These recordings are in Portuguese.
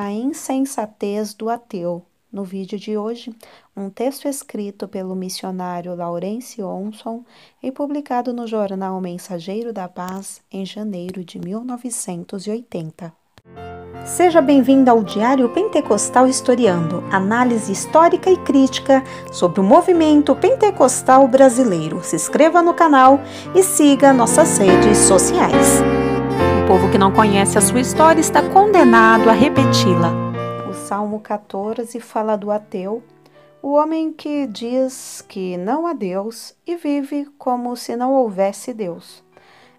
A insensatez do ateu. No vídeo de hoje, um texto escrito pelo missionário Laurence Onson e publicado no jornal Mensageiro da Paz em janeiro de 1980. Seja bem-vindo ao Diário Pentecostal Historiando, análise histórica e crítica sobre o movimento pentecostal brasileiro. Se inscreva no canal e siga nossas redes sociais. O povo que não conhece a sua história está condenado a repeti-la. O Salmo 14 fala do ateu, o homem que diz que não há Deus e vive como se não houvesse Deus.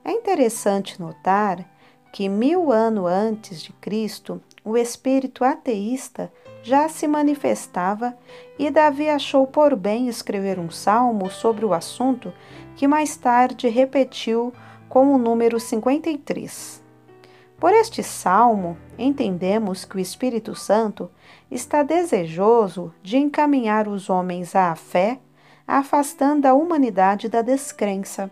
É interessante notar que 1000 anos antes de Cristo, o espírito ateísta já se manifestava e Davi achou por bem escrever um salmo sobre o assunto que mais tarde repetiu com o número 53. Por este salmo, entendemos que o Espírito Santo está desejoso de encaminhar os homens à fé, afastando a humanidade da descrença.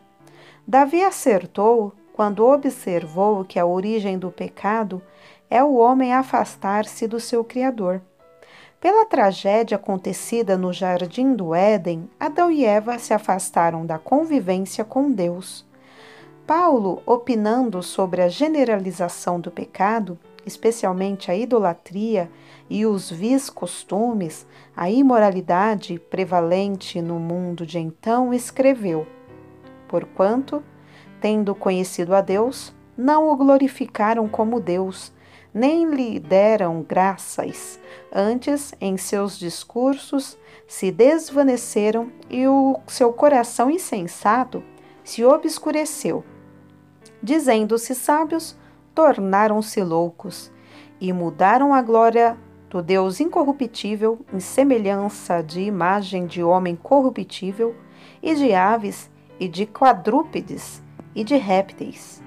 Davi acertou quando observou que a origem do pecado é o homem afastar-se do seu Criador. Pela tragédia acontecida no Jardim do Éden, Adão e Eva se afastaram da convivência com Deus. Paulo, opinando sobre a generalização do pecado, especialmente a idolatria e os vis costumes, a imoralidade prevalente no mundo de então, escreveu: Porquanto, tendo conhecido a Deus, não o glorificaram como Deus, nem lhe deram graças. Antes, em seus discursos, se desvaneceram e o seu coração insensato se obscureceu. Dizendo-se sábios, tornaram-se loucos e mudaram a glória do Deus incorruptível em semelhança de imagem de homem corruptível e de aves e de quadrúpedes e de répteis,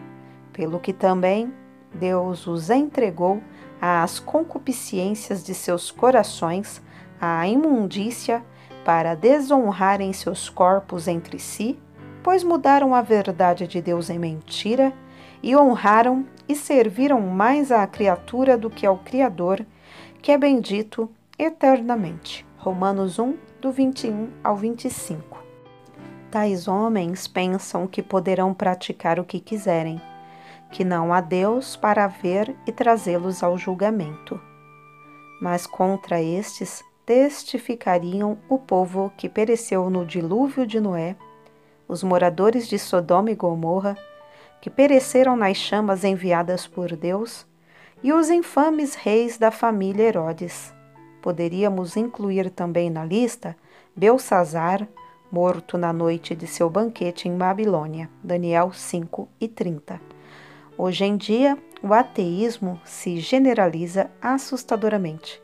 pelo que também Deus os entregou às concupiscências de seus corações, à imundícia, para desonrarem seus corpos entre si, pois mudaram a verdade de Deus em mentira e honraram e serviram mais à criatura do que ao Criador, que é bendito eternamente. Romanos 1, do 21 ao 25. Tais homens pensam que poderão praticar o que quiserem, que não há Deus para ver e trazê-los ao julgamento. Mas contra estes testificariam o povo que pereceu no dilúvio de Noé, os moradores de Sodoma e Gomorra, que pereceram nas chamas enviadas por Deus, e os infames reis da família Herodes. Poderíamos incluir também na lista Belsazar, morto na noite de seu banquete em Babilônia, Daniel 5:30. Hoje em dia, o ateísmo se generaliza assustadoramente.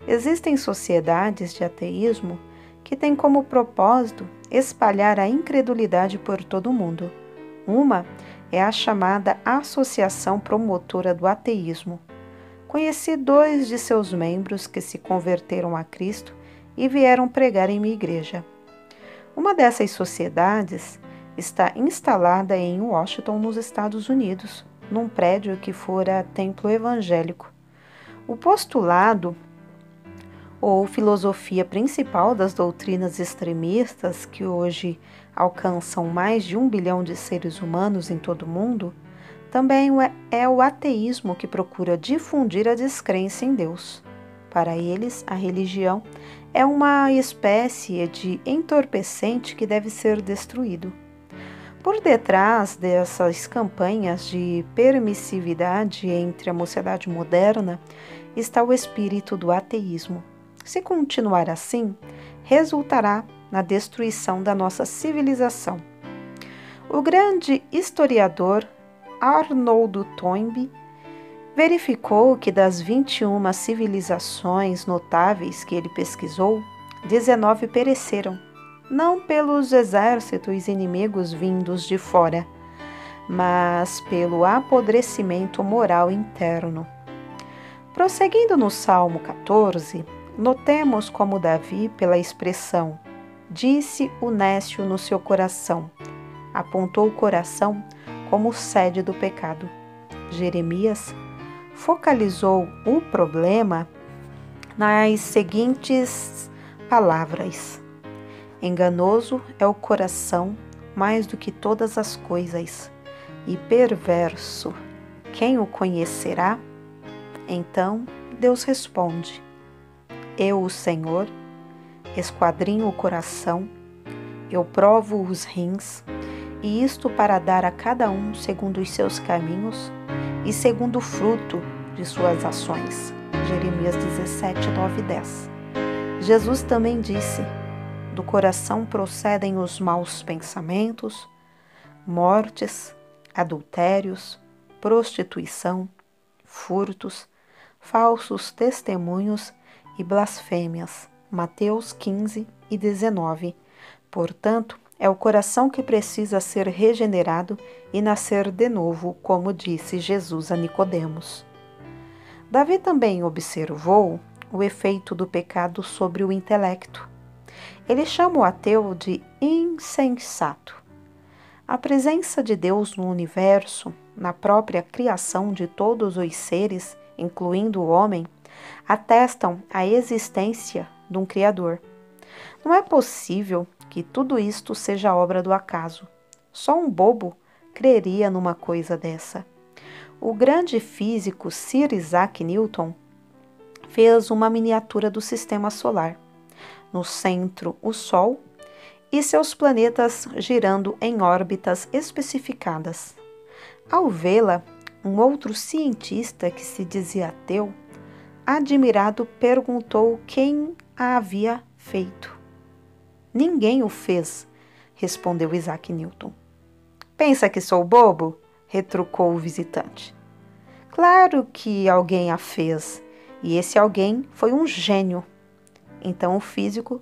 Existem sociedades de ateísmo que têm como propósito espalhar a incredulidade por todo o mundo. Uma é a chamada Associação Promotora do Ateísmo. Conheci 2 de seus membros que se converteram a Cristo e vieram pregar em minha igreja. Uma dessas sociedades está instalada em Washington, nos Estados Unidos, num prédio que fora templo evangélico. O postulado ou filosofia principal das doutrinas extremistas, que hoje alcançam mais de 1 bilhão de seres humanos em todo o mundo, também é o ateísmo, que procura difundir a descrença em Deus. Para eles, a religião é uma espécie de entorpecente que deve ser destruído. Por detrás dessas campanhas de permissividade entre a mocidade moderna está o espírito do ateísmo. Se continuar assim, resultará na destruição da nossa civilização. O grande historiador Arnold Toynbee verificou que das 21 civilizações notáveis que ele pesquisou, 19 pereceram, não pelos exércitos inimigos vindos de fora, mas pelo apodrecimento moral interno. Prosseguindo no Salmo 14, notemos como Davi, pela expressão "disse o nécio no seu coração", apontou o coração como sede do pecado. Jeremias focalizou o problema nas seguintes palavras: enganoso é o coração mais do que todas as coisas, e perverso, quem o conhecerá? Então Deus responde: eu, o Senhor, esquadrinho o coração, eu provo os rins, e isto para dar a cada um segundo os seus caminhos e segundo o fruto de suas ações. Jeremias 17, 9 e 10. Jesus também disse: do coração procedem os maus pensamentos, mortes, adultérios, prostituição, furtos, falsos testemunhos e blasfêmias. Mateus 15 e 19. Portanto, é o coração que precisa ser regenerado e nascer de novo, como disse Jesus a Nicodemos. Davi também observou o efeito do pecado sobre o intelecto. Ele chama o ateu de insensato. A presença de Deus no universo, na própria criação de todos os seres, incluindo o homem, atestam a existência de um Criador. Não é possível que tudo isto seja obra do acaso. Só um bobo creria numa coisa dessa. O grande físico Sir Isaac Newton fez uma miniatura do sistema solar. No centro, o Sol e seus planetas girando em órbitas especificadas. Ao vê-la, um outro cientista que se dizia ateu, admirado, perguntou quem a havia feito. Ninguém o fez, respondeu Isaac Newton. Pensa que sou bobo? Retrucou o visitante. Claro que alguém a fez, e esse alguém foi um gênio. Então o físico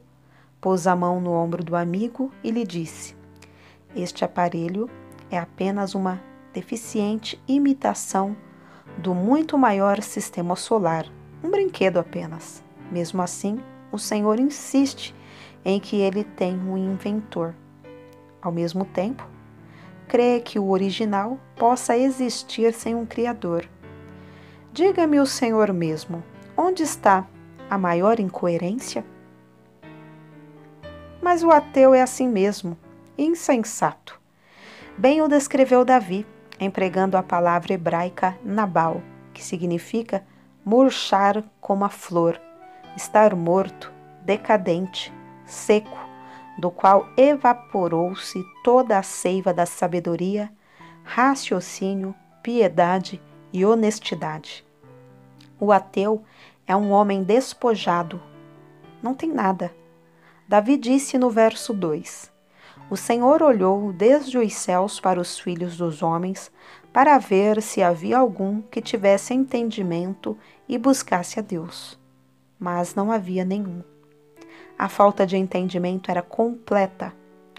pôs a mão no ombro do amigo e lhe disse: este aparelho é apenas uma deficiente imitação do muito maior sistema solar, um brinquedo apenas. Mesmo assim, o Senhor insiste em que ele tem um inventor. Ao mesmo tempo, crê que o original possa existir sem um Criador. Diga-me o Senhor mesmo, onde está a maior incoerência? Mas o ateu é assim mesmo, insensato. Bem o descreveu Davi, empregando a palavra hebraica Nabal, que significa murchar como a flor, estar morto, decadente, seco, do qual evaporou-se toda a seiva da sabedoria, raciocínio, piedade e honestidade. O ateu é um homem despojado, não tem nada. Davi disse no verso 2: o Senhor olhou desde os céus para os filhos dos homens, para ver se havia algum que tivesse entendimento e buscasse a Deus. Mas não havia nenhum. A falta de entendimento era completa.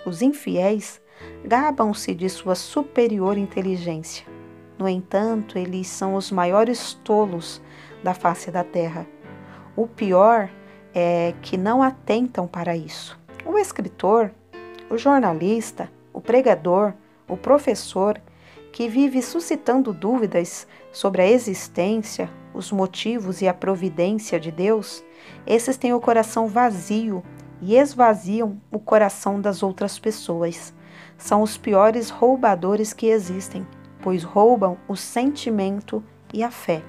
Os infiéis gabam-se de sua superior inteligência. No entanto, eles são os maiores tolos da face da terra. O pior é que não atentam para isso. O escritor, o jornalista, o pregador, o professor, que vive suscitando dúvidas sobre a existência, os motivos e a providência de Deus, esses têm o coração vazio e esvaziam o coração das outras pessoas. São os piores roubadores que existem, pois roubam o sentimento e a fé.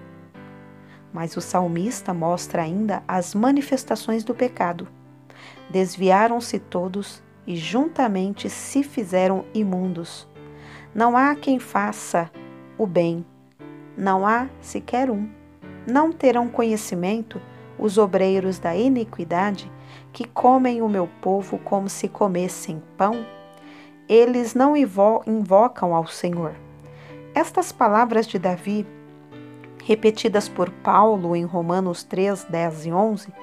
Mas o salmista mostra ainda as manifestações do pecado. Desviaram-se todos e juntamente se fizeram imundos. Não há quem faça o bem, não há sequer um. Não terão conhecimento os obreiros da iniquidade, que comem o meu povo como se comessem pão? Eles não invocam ao Senhor. Estas palavras de Davi, repetidas por Paulo em Romanos 3, 10 e 11,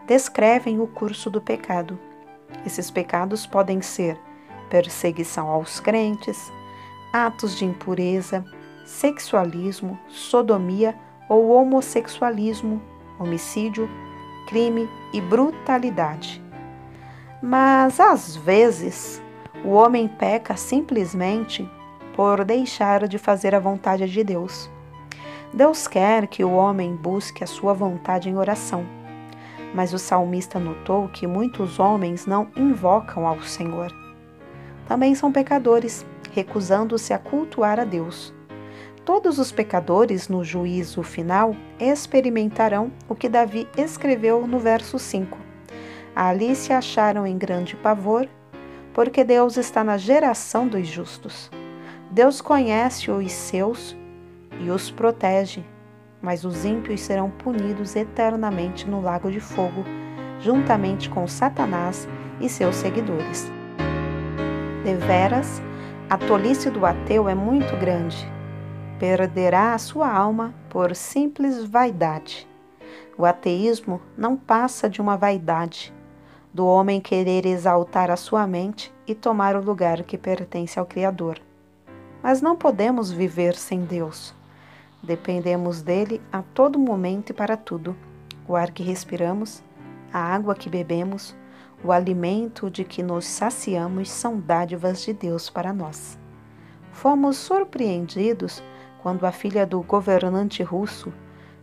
descrevem o curso do pecado. Esses pecados podem ser perseguição aos crentes, atos de impureza, sexualismo, sodomia ou homossexualismo, homicídio, crime e brutalidade. Mas, às vezes, o homem peca simplesmente por deixar de fazer a vontade de Deus. Deus quer que o homem busque a sua vontade em oração. Mas o salmista notou que muitos homens não invocam ao Senhor. Também são pecadores, recusando-se a cultuar a Deus. Todos os pecadores, no juízo final, experimentarão o que Davi escreveu no verso 5. Ali se acharam em grande pavor, porque Deus está na geração dos justos. Deus conhece os seus e os protege, mas os ímpios serão punidos eternamente no lago de fogo, juntamente com Satanás e seus seguidores. Deveras, a tolice do ateu é muito grande. Perderá a sua alma por simples vaidade. O ateísmo não passa de uma vaidade, do homem querer exaltar a sua mente e tomar o lugar que pertence ao Criador. Mas não podemos viver sem Deus. Dependemos dele a todo momento e para tudo. O ar que respiramos, a água que bebemos, o alimento de que nos saciamos são dádivas de Deus para nós. Fomos surpreendidos quando a filha do governante russo,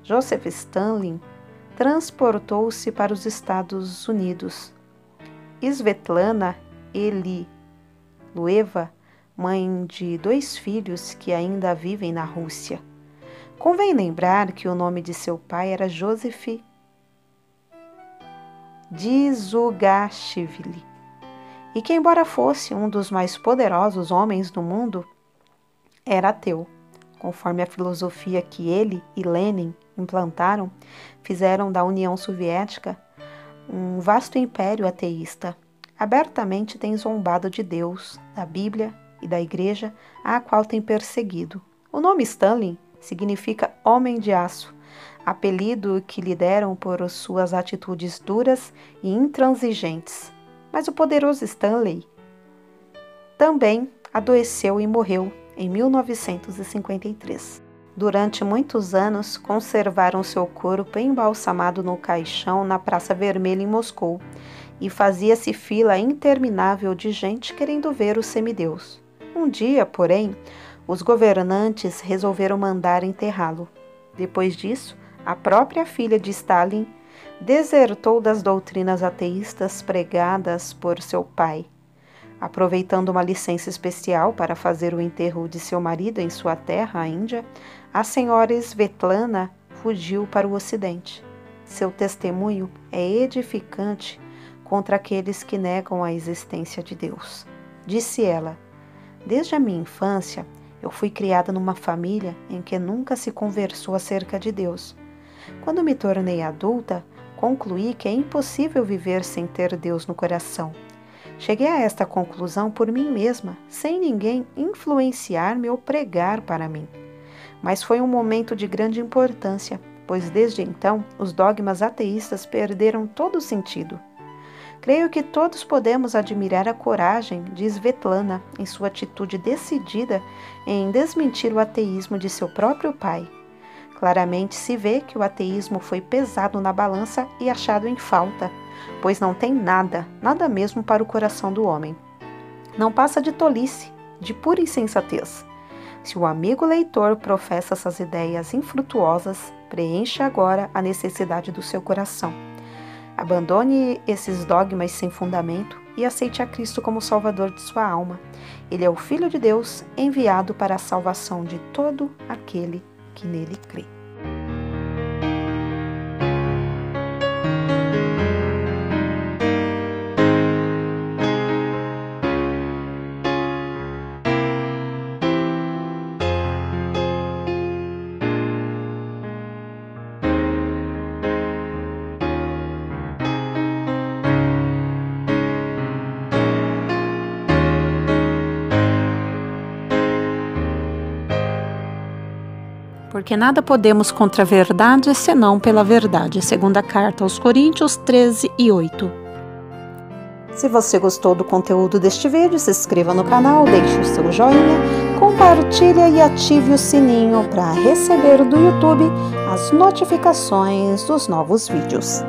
Joseph Stalin, transportou-se para os Estados Unidos. Svetlana Elilueva, mãe de 2 filhos que ainda vivem na Rússia. Convém lembrar que o nome de seu pai era Joseph Dzugashvili, e que, embora fosse um dos mais poderosos homens do mundo, era ateu. Conforme a filosofia que ele e Lenin implantaram, fizeram da União Soviética um vasto império ateísta. Abertamente tem zombado de Deus, da Bíblia e da Igreja, a qual tem perseguido. O nome Stalin significa homem de aço, apelido que lhe deram por suas atitudes duras e intransigentes. Mas o poderoso Stanley também adoeceu e morreu em 1953. Durante muitos anos, conservaram seu corpo embalsamado no caixão na Praça Vermelha em Moscou, e fazia-se fila interminável de gente querendo ver o semideus. Um dia, porém, os governantes resolveram mandar enterrá-lo. Depois disso, a própria filha de Stalin desertou das doutrinas ateístas pregadas por seu pai. Aproveitando uma licença especial para fazer o enterro de seu marido em sua terra, a Índia, a senhora Svetlana fugiu para o Ocidente. Seu testemunho é edificante contra aqueles que negam a existência de Deus. Disse ela: desde a minha infância, eu fui criada numa família em que nunca se conversou acerca de Deus. Quando me tornei adulta, concluí que é impossível viver sem ter Deus no coração. Cheguei a esta conclusão por mim mesma, sem ninguém influenciar-me ou pregar para mim. Mas foi um momento de grande importância, pois desde então os dogmas ateístas perderam todo o sentido. Creio que todos podemos admirar a coragem de Svetlana em sua atitude decidida em desmentir o ateísmo de seu próprio pai. Claramente se vê que o ateísmo foi pesado na balança e achado em falta, pois não tem nada, nada mesmo para o coração do homem. Não passa de tolice, de pura insensatez. Se o amigo leitor professa essas ideias infrutuosas, preencha agora a necessidade do seu coração. Abandone esses dogmas sem fundamento e aceite a Cristo como Salvador de sua alma. Ele é o Filho de Deus, enviado para a salvação de todo aquele que nele crê. Porque nada podemos contra a verdade, senão pela verdade. Segunda carta aos Coríntios 13:8. Se você gostou do conteúdo deste vídeo, se inscreva no canal, deixe o seu joinha, compartilhe e ative o sininho para receber do YouTube as notificações dos novos vídeos.